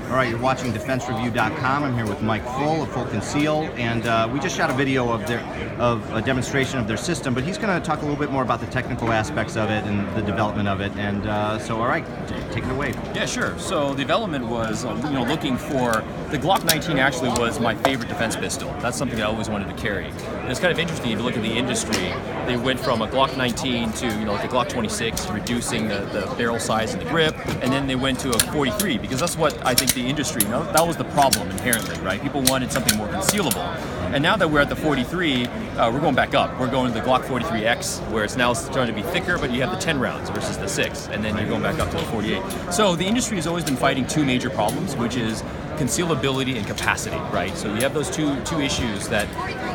All right, you're watching DefenseReview.com. I'm here with Mike Full of Full Conceal, and we just shot a video of a demonstration of their system, but he's going to talk a little bit more about the technical aspects of it and the development of it. And so, all right, take it away. Yeah, sure. So the development was, looking for the Glock 19. Actually, was my favorite defense pistol. That's something I always wanted to carry. And it's kind of interesting if you look at the industry. They went from a Glock 19 to like a Glock 26, reducing the barrel size and the grip, and then they went to a 43 because that's what I think the industry, that was the problem inherently, right? People wanted something more concealable. And now that we're at the 43, we're going back up. We're going to the Glock 43X, where it's now starting to be thicker, but you have the 10 rounds versus the 6, and then you're going back up to the 48. So the industry has always been fighting two major problems, which is concealability and capacity, right? So you have those two issues that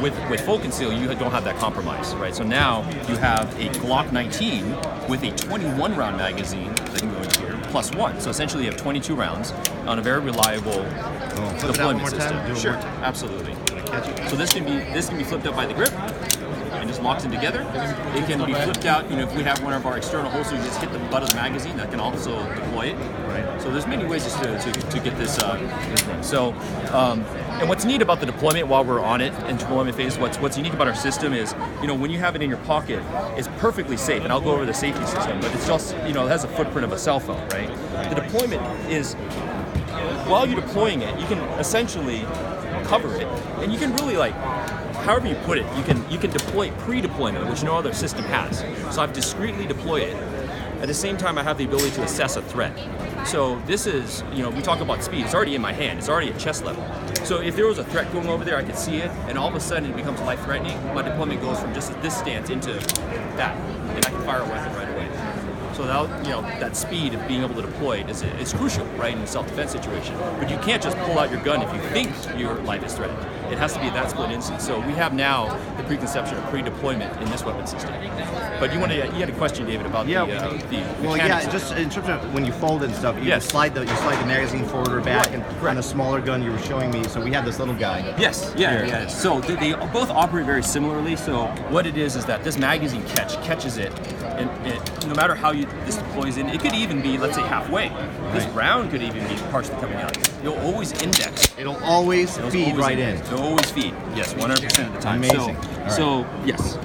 with full conceal, you don't have that compromise, right? So now you have a Glock 19 with a 21 round magazine that can go in here, plus one. So essentially you have 22 rounds on a very reliable deployment system. Sure, absolutely. So this can be flipped up by the grip and just locks them together. It can be flipped out, if we have one of our external holsters, you just hit the butt of the magazine, that can also deploy it. Right. So there's many ways to get this thing. So, and what's neat about the deployment while we're on it in deployment phase, what's unique about our system is, when you have it in your pocket, it's perfectly safe, and I'll go over the safety system, but it's just, it has a footprint of a cell phone, right? The deployment is, while you're deploying it, you can essentially cover it, and you can really however you put it, you can deploy pre-deployment, which no other system has. So I've discreetly deployed it. At the same time, I have the ability to assess a threat. So this is, we talk about speed, it's already in my hand, it's already at chest level. So if there was a threat going over there, I could see it, and all of a sudden it becomes life-threatening. My deployment goes from just this stance into that, and I can fire a weapon right away. So that speed of being able to deploy it is crucial, right, in a self-defense situation. But you can't just pull out your gun if you think your life is threatened. It has to be that split instant. So we have now the preconception of pre-deployment in this weapon system. But you had a question, David, about the mechanics. Just in terms of when you fold it and stuff, you slide the magazine forward or back, and on a smaller gun you were showing me. So we have this little guy. Yes, yeah. So they both operate very similarly. So what it is that this magazine catches it, and no matter how this deploys in, it could even be, let's say, halfway. This round could even be partially coming out. You'll always index. It'll always feed right in. It'll always feed. Yes, 100% of the time. Amazing. So yes.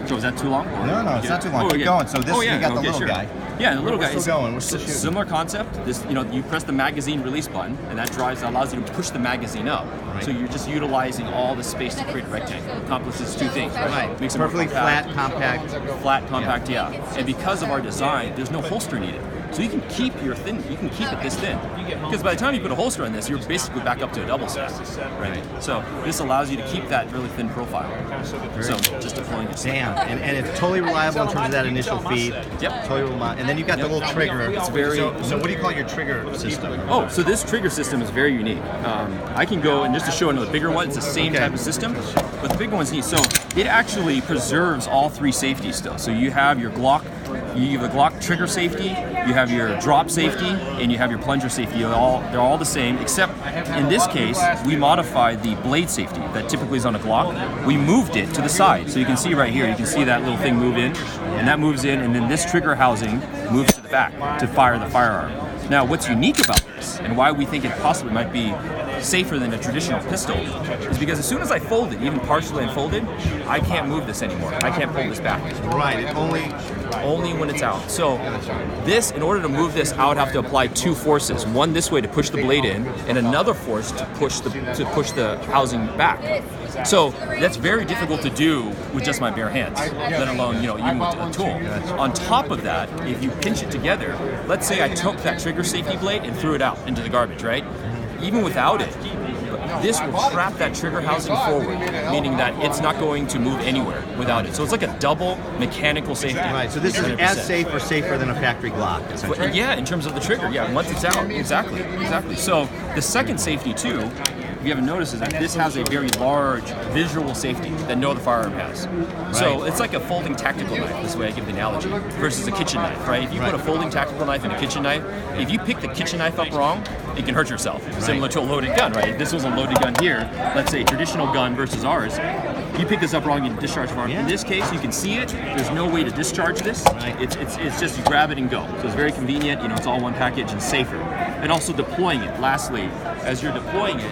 So is that too long? No, it's not too long. Keep going. So this, you got the little guy. Yeah, the little guy is going. We're still similar concept. This, you press the magazine release button, and that allows you to push the magazine up. Right. So you're just utilizing all the space to create a rectangle. It accomplishes two things. Right. Makes it perfectly flat, compact. Flat, compact, yeah. And because of our design, there's no holster needed. So you can keep it this thin. Because by the time you put a holster on this, you're basically back up to a double stack. Right. So this allows you to keep that really thin profile. So just deploying it. Damn. And it's totally reliable in terms of that initial feed. Yep. Totally reliable. And then you got the little trigger. It's very. So what do you call your trigger system? Oh, so this trigger system is very unique. I can go, and just to show another bigger one, it's the same type of system, but the bigger one's neat. So it actually preserves all three safeties still. So you have your Glock. You have the Glock trigger safety, you have your drop safety, and you have your plunger safety. They're all the same, except in this case, we modified the blade safety that typically is on a Glock. We moved it to the side. So you can see right here, you can see that little thing move in, and that moves in, and then this trigger housing moves to the back to fire the firearm. Now, what's unique about this, and why we think it possibly might be safer than a traditional pistol, is because as soon as I fold it, even partially unfolded, I can't move this anymore. I can't pull this back. Right, only when it's out. So this, in order to move this, I would have to apply two forces. One this way to push the blade in, and another force to push the housing back. So that's very difficult to do with just my bare hands, let alone even with a tool. On top of that, if you pinch it together, let's say I took that trigger safety blade and threw it out into the garbage, right? Even without it, this will trap that trigger housing forward, meaning that it's not going to move anywhere without it. So it's like a double mechanical safety. Right, so this is 100%. As safe or safer than a factory Glock, essentially. Yeah, in terms of the trigger, once it's out, exactly. So the second safety too, if you haven't noticed, is that this has a very large visual safety that no other firearm has. Right. So it's like a folding tactical knife, this way I give the analogy, versus a kitchen knife, right? If you put a folding tactical knife in a kitchen knife, if you pick the kitchen knife up wrong, you can hurt yourself, similar to a loaded gun, right? If this was a loaded gun here, let's say traditional gun versus ours, you pick this up wrong, you discharge far. In this case, you can see it. There's no way to discharge this. It's just you grab it and go. So it's very convenient. It's all one package and safer. And also deploying it. Lastly, as you're deploying it,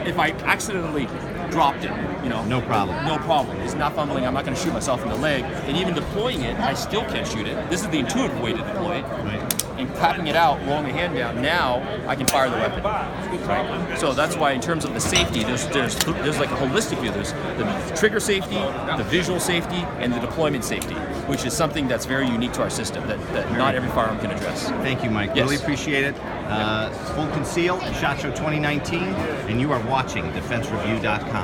if I accidentally dropped it, No problem. No problem. It's not fumbling. I'm not going to shoot myself in the leg. And even deploying it, I still can't shoot it. This is the intuitive way to deploy it. Right. And clapping it out, rolling the hand down, now I can fire the weapon. Right? So that's why, in terms of the safety, there's like a holistic view. There's the trigger safety, the visual safety, and the deployment safety, which is something that's very unique to our system that not every firearm can address. Thank you, Mike. Yes. Really appreciate it. Full Conceal at SHOT Show 2019, and you are watching DefenseReview.com.